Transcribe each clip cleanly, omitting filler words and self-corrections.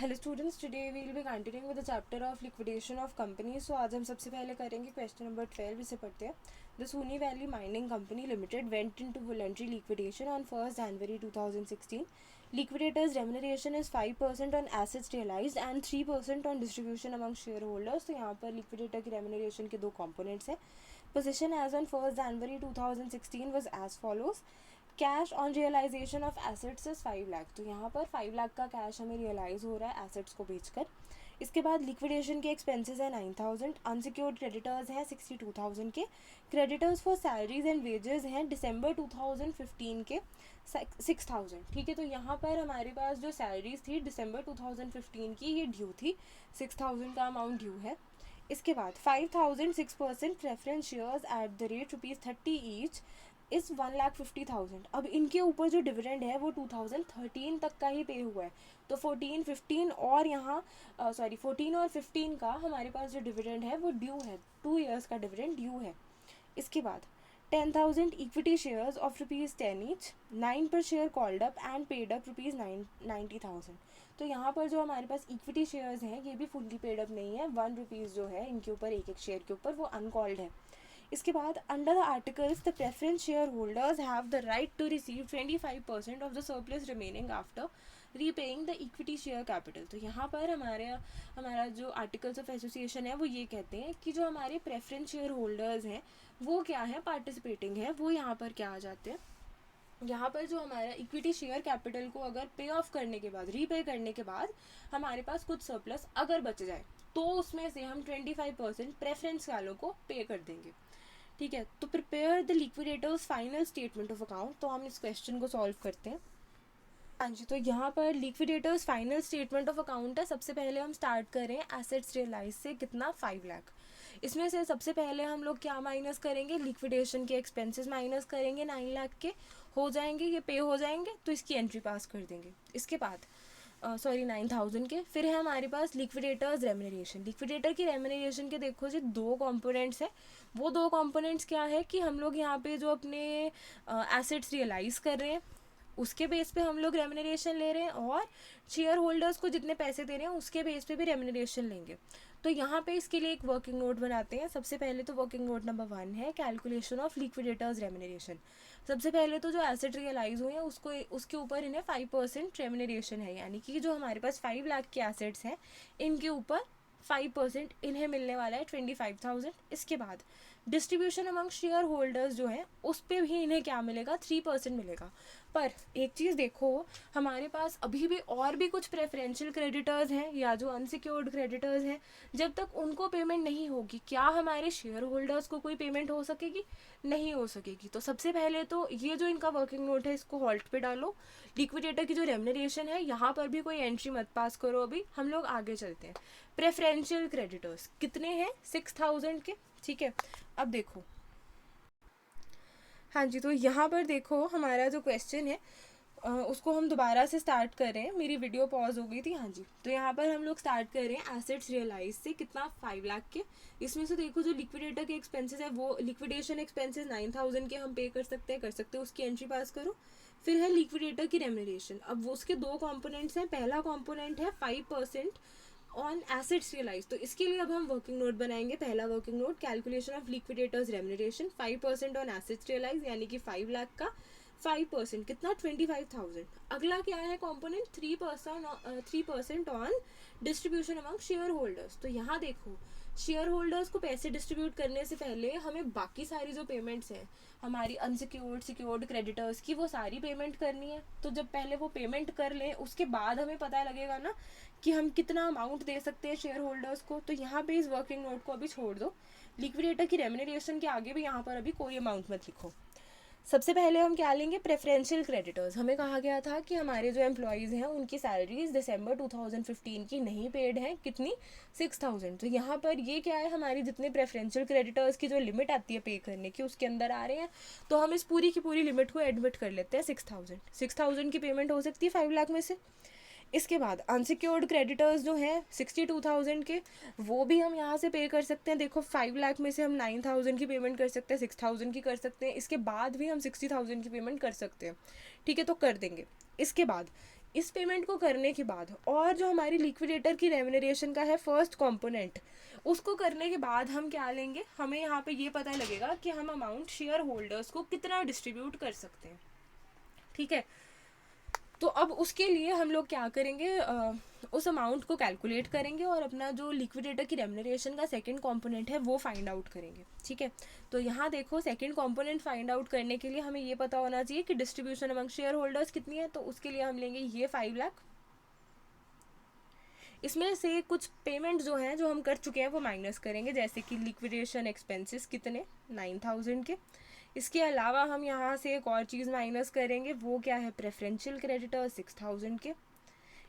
Hello students, today we will be continuing with the chapter of liquidation of company. So आज हम सबसे पहले करेंगे क्वेश्चन नंबर 12। इसे पढ़ते हैं। The Sony valley mining company limited went into voluntary liquidation on 1 January 2016. Liquidators remuneration is 5% on assets realized and 3% on distribution among shareholders. तो यहाँ पर लिक्विडेटर की रेम्यूनरेशन के दो कंपोनेंट्स हैं. Position as on 1 January 2016 was as follows. Cash on realisation of assets is 5 lakh. तो यहाँ पर 5 लाख का कैश हमें रियलाइज हो रहा है एसेट्स को बेचकर. इसके बाद लिक्विडेशन के एक्सपेंसेस है 9,000. अनसिक्योर्ड क्रेडिटर्स हैं 62,000 के. Creditors for salaries and wages हैं दिसंबर 2015 के 6,000. ठीक है, तो यहाँ पर हमारे पास जो सैलरीज थी दिसंबर 2015 की, ये ड्यू थी. 6,000 का अमाउंट ड्यू है. इसके बाद 5,000 6% preference shares at the rate ₹30 each इस 1,50,000. अब इनके ऊपर जो डिविडेंड है वो 2013 तक का ही पे हुआ है. तो 14, 15 और यहाँ 14 और 15 का हमारे पास जो डिविडेंड है वो ड्यू है. 2 ईयर्स का डिविडेंड ड्यू है. इसके बाद 10,000 इक्विटी शेयर्स ऑफ ₹10 ईच, 9 पर share called up and paid up ₹90,000. तो यहाँ पर जो हमारे पास इक्विटी शेयर्स हैं ये भी फुल्ली पेड अप नहीं है. ₹1 जो है इनके ऊपर, एक एक शेयर के ऊपर, वो अनकॉल्ड है. इसके बाद under the articles the preference share holders have the right to receive 25% of the surplus remaining after repaying the equity share capital. तो यहाँ पर हमारा जो आर्टिकल्स ऑफ एसोसिएशन है वो ये कहते हैं कि जो हमारे प्रेफरेंस शेयर होल्डर्स हैं वो क्या है, पार्टिसिपेटिंग है, वो यहाँ पर क्या आ जाते हैं. यहाँ पर जो हमारा इक्विटी शेयर कैपिटल को अगर पे ऑफ करने के बाद, रीपे करने के बाद हमारे पास कुछ सरप्लस अगर बच जाए तो उसमें से हम 25% प्रेफरेंस वालों को पे कर देंगे. ठीक है, तो prepare the liquidators final statement of account. तो हम इस क्वेश्चन को सॉल्व करते हैं. हाँ जी, तो यहाँ पर liquidators final statement of account है. सबसे पहले हम स्टार्ट करें एसेट्स रियलाइज से. कितना? 5 लाख. इसमें से सबसे पहले हम लोग क्या माइनस करेंगे, लिक्विडेशन के एक्सपेंसेस माइनस करेंगे. 9 लाख के हो जाएंगे, ये पे हो जाएंगे, तो इसकी एंट्री पास कर देंगे. इसके बाद 9,000 के. फिर है हमारे पास लिक्विडेटर्स रेम्यूनरेशन. लिक्विडेटर की रेम्यूनरेशन के देखो जी 2 कंपोनेंट्स हैं. वो 2 कंपोनेंट्स क्या है कि हम लोग यहाँ पे जो अपने एसेट्स रियलाइज़ कर रहे हैं उसके बेस पे हम लोग रेम्यूनरेशन ले रहे हैं, और शेयर होल्डर्स को जितने पैसे दे रहे हैं उसके बेस पे भी रेम्यूनरेशन लेंगे. तो यहाँ पे इसके लिए एक वर्किंग नोट बनाते हैं. सबसे पहले तो वर्किंग नोट नंबर 1 है कैलकुलेशन ऑफ लिक्विडेटर्स रेम्यूनरेशन. सबसे पहले तो जो एसेट रियलाइज हुए हैं उसके ऊपर इन्हें 5% रेम्यूनरेशन है, यानी कि जो हमारे पास 5 लाख के एसेट्स हैं इनके ऊपर 5% इन्हें मिलने वाला है 25,000. इसके बाद डिस्ट्रीब्यूशन अमंग शेयर होल्डर्स जो है उस पर भी इन्हें क्या मिलेगा, 3% मिलेगा. पर एक चीज़ देखो, हमारे पास अभी भी और भी कुछ प्रेफरेंशियल क्रेडिटर्स हैं या जो अनसिक्योर्ड क्रेडिटर्स हैं. जब तक उनको पेमेंट नहीं होगी, क्या हमारे शेयर होल्डर्स को कोई पेमेंट हो सकेगी? नहीं हो सकेगी. तो सबसे पहले तो ये जो इनका वर्किंग नोट है इसको हॉल्ट पे डालो. लिक्विडेटर की जो रेम्यूनरेशन है यहाँ पर भी कोई एंट्री मत पास करो. अभी हम लोग आगे चलते हैं. प्रेफरेंशियल क्रेडिटर्स कितने हैं? 6,000 के. ठीक है, अब देखो. हाँ जी, तो यहाँ पर देखो हमारा जो क्वेश्चन है उसको हम दोबारा से स्टार्ट कर रहे हैं. मेरी वीडियो पॉज हो गई थी. हाँ जी, तो यहाँ पर हम लोग स्टार्ट कर रहे हैं एसेट्स रियलाइज से. कितना? 5 लाख के. इसमें से देखो जो लिक्विडेटर के एक्सपेंसेस है वो लिक्विडेशन एक्सपेंसेस 9,000 के हम पे कर सकते हैं, उसकी एंट्री पास करो. फिर है लिक्विडेटर की रेम्यूनरेशन. अब वो उसके 2 कॉम्पोनेंट्स हैं. पहला कॉम्पोनेंट है 5% ऑन एसेट्स रियलाइज. तो इसके लिए अब हम वर्किंग नोट बनाएंगे. पहला working note, calculation of liquidator's remuneration. 5% on assets realise यानी कि 5 लाख का 5% कितना? 25,000. अगला क्या है component? 3% on distribution among share holders. तो यहाँ देखो, शेयर होल्डर्स को पैसे डिस्ट्रीब्यूट करने से पहले हमें बाकी सारी जो पेमेंट्स हैं हमारी अनसिक्योर्ड सिक्योर्ड क्रेडिटर्स की, वो सारी पेमेंट करनी है. तो जब पहले वो पेमेंट कर लें उसके बाद हमें पता लगेगा ना कि हम कितना अमाउंट दे सकते हैं शेयर होल्डर्स को. तो यहाँ पे इस वर्किंग नोट को अभी छोड़ दो. लिक्विडेटर की रेम्यूनरेशन के आगे भी यहाँ पर अभी कोई अमाउंट मत लिखो. सबसे पहले हम क्या लेंगे? Preferential creditors. हमें कहा गया था कि हमारे जो एम्प्लॉयज़ हैं उनकी सैलरीज दिसंबर 2015 की नहीं पेड हैं. कितनी? 6,000. तो यहाँ पर ये क्या है, हमारी जितने प्रेफरेंशियल क्रेडिटर्स की जो लिमिट आती है पे करने की उसके अंदर आ रहे हैं. तो हम इस पूरी की पूरी लिमिट को एडमिट कर लेते हैं. 6,000 की पेमेंट हो सकती है 5 लाख में से. इसके बाद अनसिक्योर्ड क्रेडिटर्स जो हैं 62,000 के, वो भी हम यहाँ से पे कर सकते हैं. देखो 5 लाख में से हम 9,000 की पेमेंट कर सकते हैं, 6,000 की कर सकते हैं, इसके बाद भी हम 60,000 की पेमेंट कर सकते हैं. ठीक है, तो कर देंगे. इसके बाद इस पेमेंट को करने के बाद और जो हमारी लिक्विडेटर की रेम्यूनरेशन का है फर्स्ट कंपोनेंट, उसको करने के बाद हम क्या लेंगे, हमें यहाँ पे ये पता लगेगा कि हम अमाउंट शेयर होल्डर्स को कितना डिस्ट्रीब्यूट कर सकते हैं। ठीक है, तो अब उसके लिए हम लोग क्या करेंगे, उस अमाउंट को कैलकुलेट करेंगे और अपना जो लिक्विडेटर की रेम्यूनरेशन का सेकंड कंपोनेंट है वो फाइंड आउट करेंगे। ठीक है, तो यहाँ देखो सेकंड कंपोनेंट फाइंड आउट करने के लिए हमें ये पता होना चाहिए कि डिस्ट्रीब्यूशन अमंग शेयर होल्डर्स कितनी है। तो उसके लिए हम लेंगे ये 5 लाख, इसमें से कुछ पेमेंट जो हैं जो हम कर चुके हैं वो माइनस करेंगे, जैसे कि लिक्विडेशन एक्सपेंसेस कितने 9000 के। इसके अलावा हम यहाँ से एक और चीज़ माइनस करेंगे, वो क्या है, प्रेफरेंशियल क्रेडिटर 6000 के।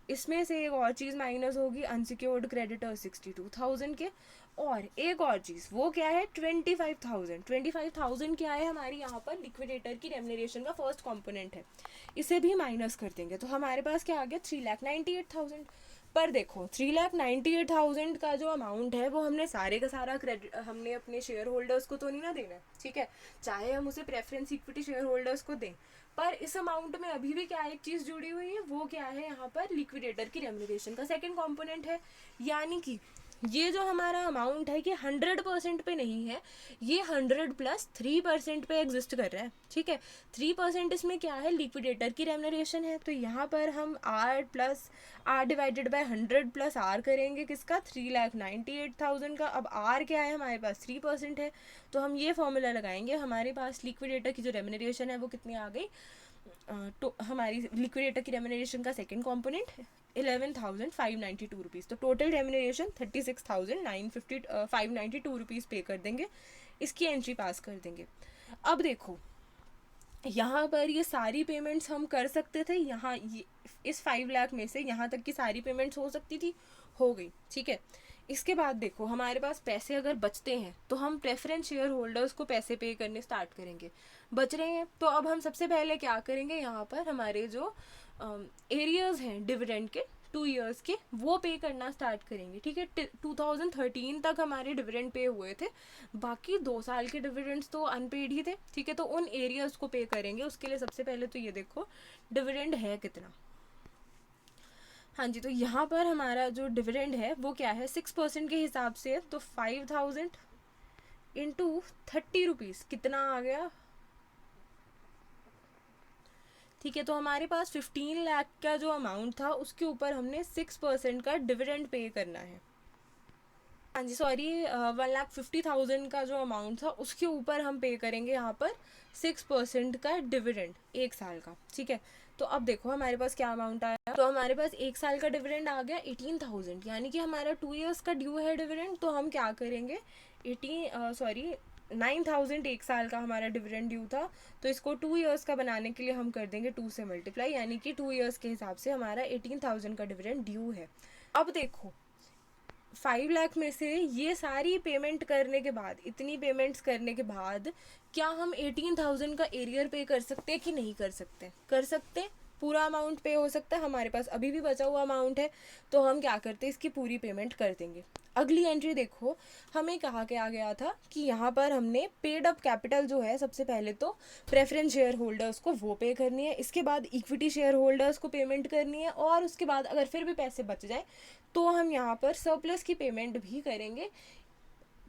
इसमें से एक और चीज़ माइनस होगी, अनसिक्योर्ड क्रेडिटर 62,000 के। और एक और चीज़ वो क्या है, 25,000 क्या है हमारी यहाँ पर लिक्विडेटर की रेम्यूनरेशन का फर्स्ट कंपोनेंट है, इसे भी माइनस कर देंगे। तो हमारे पास क्या आ गया, 3,98,000। पर देखो 3,98,000 का जो अमाउंट है वो हमने सारे का सारा क्रेडिट हमने अपने शेयर होल्डर्स को तो नहीं ना देना है। ठीक है, चाहे हम उसे प्रेफरेंस इक्विटी शेयर होल्डर्स को दें, पर इस अमाउंट में अभी भी क्या एक चीज़ जुड़ी हुई है, वो क्या है, यहाँ पर लिक्विडेटर की रेम्यूनरेशन का सेकंड कंपोनेंट है। यानी कि ये जो हमारा अमाउंट है ये 100% पे नहीं है, ये 100 प्लस 3% पे एग्जिस्ट कर रहा है। ठीक है, 3% इसमें क्या है, लिक्विडेटर की रेम्यूनरेशन है। तो यहाँ पर हम R divided by 100 plus R करेंगे, किसका, 3,98,000 का। अब R क्या है हमारे पास, 3% है, तो हम ये फॉर्मूला लगाएंगे, हमारे पास लिक्विडेटर की जो रेम्यूनरेशन है वो कितनी आ गई, तो हमारी लिक्विडेटर की रेम्यूनरेशन का सेकंड कंपोनेंट 11,592 रुपीज़। तो टोटल रेम्यूनरेशन 36,592 रुपीज़ पे कर देंगे, इसकी एंट्री पास कर देंगे। अब देखो यहाँ पर ये सारी पेमेंट्स हम कर सकते थे, यहाँ इस 5 लाख में से यहाँ तक की सारी पेमेंट्स हो सकती थी, हो गई। ठीक है, इसके बाद देखो हमारे पास पैसे अगर बचते हैं तो हम प्रेफरेंस शेयर होल्डर्स को पैसे पे करने स्टार्ट करेंगे। बच रहे हैं तो अब हम सबसे पहले क्या करेंगे, यहाँ पर हमारे जो एरियर्स हैं डिविडेंड के 2 ईयर्स के, वो पे करना स्टार्ट करेंगे। ठीक है, 2013 तक हमारे डिविडेंड पे हुए थे, बाकी 2 साल के डिविडेंड्स तो अनपेड ही थे। ठीक है, तो उन एरियर्स को पे करेंगे। उसके लिए सबसे पहले तो ये देखो डिविडेंड है कितना। हाँ जी, तो यहाँ पर हमारा जो डिविडेंड है वो क्या है, 6% के हिसाब से है, तो 5,000 इंटू 30 रुपीज़ कितना आ गया। ठीक है, तो हमारे पास 15 लाख का जो अमाउंट था उसके ऊपर हमने 6% का डिविडेंड पे करना है। हाँ जी, सॉरी, 1,50,000 का जो अमाउंट था उसके ऊपर हम पे करेंगे यहाँ पर 6% का डिविडेंड 1 साल का। ठीक है, तो अब देखो हमारे पास क्या अमाउंट आया, तो हमारे पास 1 साल का डिविडेंड आ गया 18,000, यानी कि हमारा 2 ईयर्स का ड्यू है डिविडेंड। तो हम क्या करेंगे, 9,000 1 साल का हमारा डिविडेंड ड्यू था, तो इसको 2 ईयर्स का बनाने के लिए हम कर देंगे 2 से मल्टीप्लाई, यानी कि 2 ईयर्स के हिसाब से हमारा 18,000 का डिविडेंड ड्यू है। अब देखो 5 लाख में से ये सारी पेमेंट करने के बाद, इतनी पेमेंट्स करने के बाद क्या हम 18,000 का एरियर पे कर सकते हैं कि नहीं कर सकते, कर सकते हैं, पूरा अमाउंट पे हो सकता है। हमारे पास अभी भी बचा हुआ अमाउंट है, तो हम क्या करते हैं, इसकी पूरी पेमेंट कर देंगे। अगली एंट्री देखो, हमें कहा क्या गया था कि यहाँ पर हमने पेड अप कैपिटल जो है, सबसे पहले तो प्रेफरेंस शेयर होल्डर्स को वो पे करनी है, इसके बाद इक्विटी शेयर होल्डर्स को पेमेंट करनी है, और उसके बाद अगर फिर भी पैसे बच जाए तो हम यहाँ पर सरप्लस की पेमेंट भी करेंगे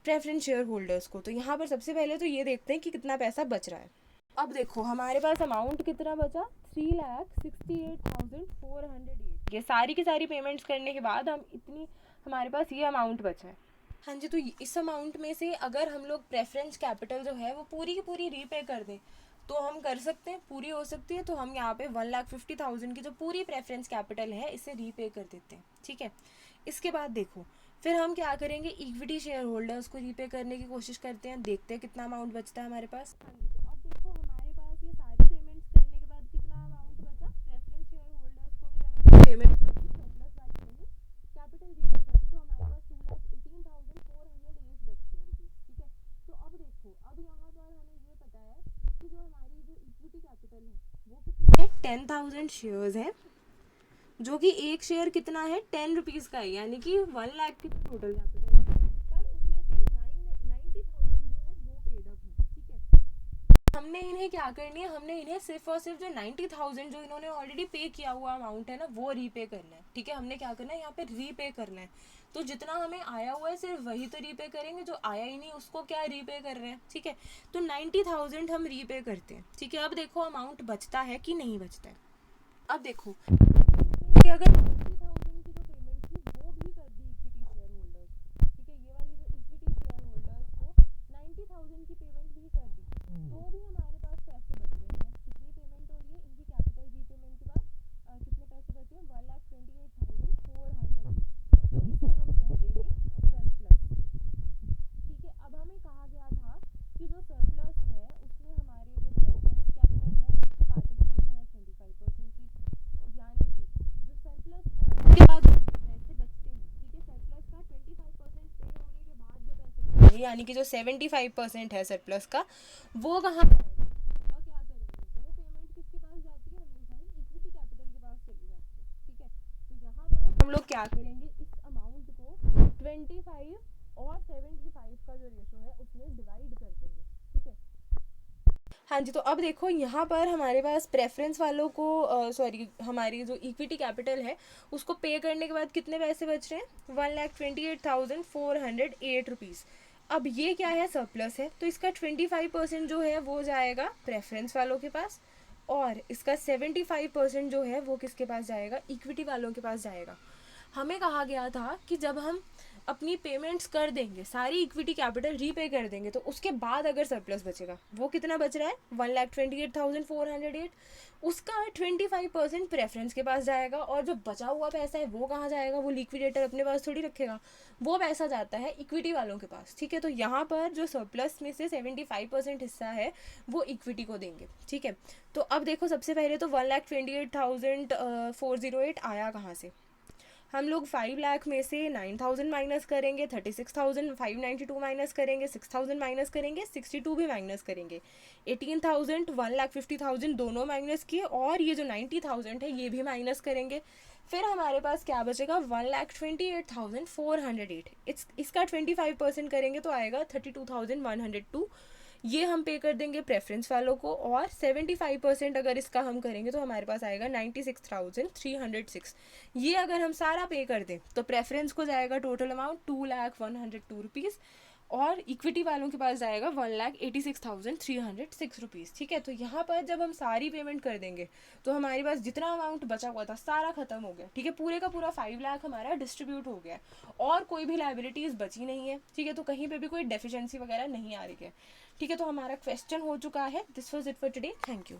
प्रेफरेंस शेयर होल्डर्स को। तो यहाँ पर सबसे पहले तो ये देखते हैं कि कितना पैसा बच रहा है। अब देखो हमारे पास अमाउंट कितना बचा, 3,68,408। ये सारी की सारी पेमेंट्स करने के बाद हमारे पास ये अमाउंट बचा है। हाँ जी, तो इस अमाउंट में से अगर हम लोग प्रेफरेंस कैपिटल जो है वो पूरी की पूरी रीपे कर दें तो हम कर सकते हैं, पूरी हो सकती है। तो हम यहाँ पे 1,50,000 की जो पूरी प्रेफरेंस कैपिटल है इसे रीपे कर देते हैं। ठीक है, इसके बाद देखो फिर हम क्या करेंगे, इक्विटी शेयर होल्डर्स को रीपे करने की कोशिश करते हैं, देखते हैं कितना अमाउंट बचता है हमारे पास। हाँ जी, तो अब देखो हमारे पास ये सारी पेमेंट्स करने के बाद कितना अमाउंट बचा, प्रेफरेंस शेयर होल्डर्स को भी जब पेमेंट सरप्लस वाली मनी कैपिटल रीपे कर दी तो हमारे पास 2,18,408 बचते हैं रुपीज़। ठीक है, तो अब देखो अब यहाँ पर हमें ये पता है कि जो हमारी जो इक्विटी कैपिटल है वो कितनी है, 10,000 शेयर्स हैं, जो कि एक शेयर कितना है, 10 रुपीज़ का है, यानी कि 1 लाख की टोटल कैपिटल है, पर उसमें से 90,000 जो है वो पेड अप है। ठीक है, हमने हमने इन्हें क्या करनी है, हमने इन्हें सिर्फ और सिर्फ जो 90,000 जो इन्होंने ऑलरेडी पे किया हुआ अमाउंट है ना वो रीपे करना है, ठीक है। हमने क्या करना है यहाँ पे रीपे करना है, तो जितना हमें आया हुआ है सिर्फ वही तो रीपे करेंगे, जो आया ही नहीं उसको क्या रीपे कर रहे हैं, ठीक है। तो 90,000 हम रीपे करते हैं, ठीक है। अब देखो अमाउंट बचता है कि नहीं बचता है। अब देखो अगर 90,000 की जो पेमेंट थी वो भी कर दी इक्विटी शेयर होल्डर्स, ठीक है, ये वाली जो इक्विटी शेयर होल्डर्स को 90,000 की पेमेंट भी कर दी, तो भी हमारे पास पैसे बच रहे हैं। कितनी पेमेंट हो रही है इनकी कैपिटल रीपेमेंट के बाद, कितने पैसे बचे हैं, 1,28,400, तो इसे हम कह देंगे सरप्लस, ठीक है। अब हमें कहा गया था कि जो सरप्लस है उसमें हमारे जो प्रेफरेंस कैपिटल है उसकी पार्टिसिपेशन है 25% की, यानी कि जो सरप्लस है उसके बाद पैसे बचते हैं, ठीक है। सरप्लस का 25% पे होने के बाद जो पैसे बचेंगे, यानी कि जो 75% है सरप्लस का, वो कहाँ जाएगा, तो क्या करेंगे, वो पेमेंट किसके पास जाती है, हमेशा ही इक्विटी कैपिटल के पास चली जाती है, ठीक है। तो यहाँ पर हम लोग क्या करेंगे, इस अमाउंट को 25 और 75 का जो रेशो है उसमें डिवाइड कर देंगे, ठीक है। हाँ जी, तो अब देखो यहाँ पर हमारे पास प्रेफरेंस वालों को सॉरी हमारी जो इक्विटी कैपिटल है उसको पे करने के बाद कितने पैसे बच रहे हैं, 1,28,408 रुपीज़। अब ये क्या है, सरप्लस है, तो इसका 25% जो है वो जाएगा प्रेफरेंस वालों के पास, और इसका 75% जो है वो किसके पास जाएगा, इक्विटी वालों के पास जाएगा। हमें कहा गया था कि जब हम अपनी पेमेंट्स कर देंगे, सारी इक्विटी कैपिटल रीपे कर देंगे, तो उसके बाद अगर सरप्लस बचेगा, वो कितना बच रहा है, 1,28,408, उसका 25% प्रेफरेंस के पास जाएगा, और जो बचा हुआ पैसा है वो कहाँ जाएगा, वो लिक्विडेटर अपने पास थोड़ी रखेगा, वो पैसा जाता है इक्विटी वालों के पास, ठीक है। तो यहाँ पर जो सरप्लस में से 75% हिस्सा है वो इक्विटी को देंगे, ठीक है। तो अब देखो सबसे पहले तो 1,28,408 आया कहाँ से, हम लोग 5 लाख में से 9,000 माइनस करेंगे, 36,592 माइनस करेंगे, 6,000 माइनस करेंगे, 62 भी माइनस करेंगे, 18,000, 1,50,000 दोनों माइनस किए, और ये जो 90,000 है ये भी माइनस करेंगे। फिर हमारे पास क्या बचेगा, 1,28,408, इसका 25% करेंगे तो आएगा 32,102, ये हम पे कर देंगे प्रेफरेंस वालों को, और 75% अगर इसका हम करेंगे तो हमारे पास आएगा 96,306। ये अगर हम सारा पे कर दें तो प्रेफरेंस को जाएगा टोटल अमाउंट 2,102 रुपीज़, और इक्विटी वालों के पास जाएगा 1,86,306 रुपीज़, ठीक है। तो यहाँ पर जब हम सारी पेमेंट कर देंगे तो हमारे पास जितना अमाउंट बचा हुआ था सारा खत्म हो गया, ठीक है। पूरे का पूरा 5 लाख हमारा डिस्ट्रीब्यूट हो गया, और कोई भी लाइबिलिटीज़ बची नहीं है, ठीक है। तो कहीं पे भी कोई डेफिशिएंसी वगैरह नहीं आ रही है, ठीक है। तो हमारा क्वेश्चन हो चुका है। This was it for today, thank you.